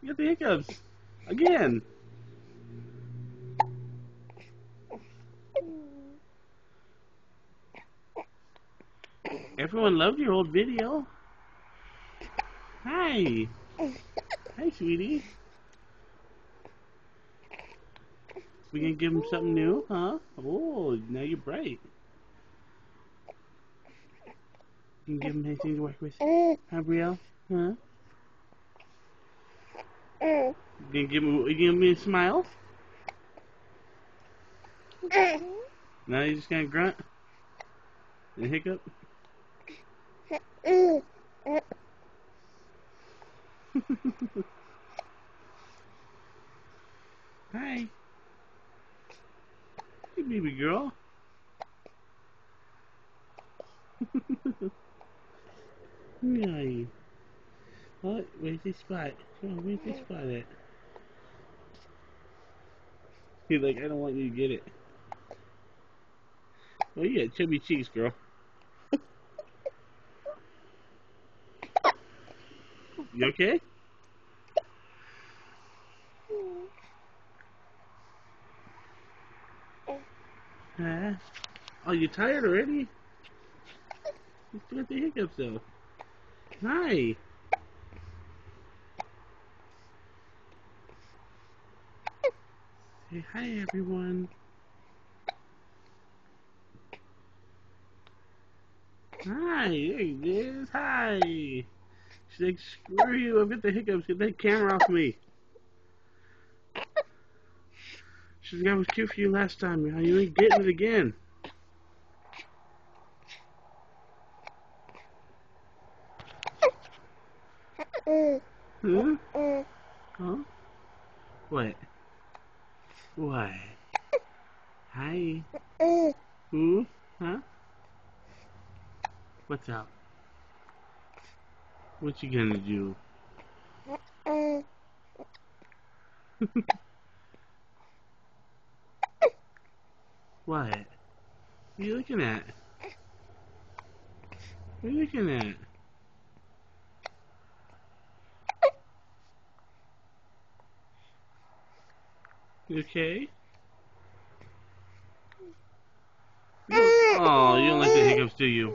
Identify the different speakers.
Speaker 1: You got the hiccups. Again. Everyone loved your old video. Hi. Hi, sweetie. We gonna give him something new, huh? Oh, now you're bright. You can give him anything to work with. Huh, Brielle? Huh? You gonna give me a smile? Now you just gonna grunt and hiccup? Hi. Hey, baby girl. Hi. What? Where's this spot? Oh, where's this spot at? He's like, I don't want you to get it. Oh, you got chubby cheeks, girl. You okay? Oh, you tired already? You still got the hiccups though. Hi. Say hi, everyone. Hi. There he is. Hi. She's like, screw you. I've got the hiccups. Get that camera off me. She's like, I was cute for you last time. You ain't getting it again. Huh? Huh? What? What? Hi. Who? Huh? What's up? What you gonna do? What? What are you looking at? What are you looking at? You okay? Oh, you don't like the hiccups, do you?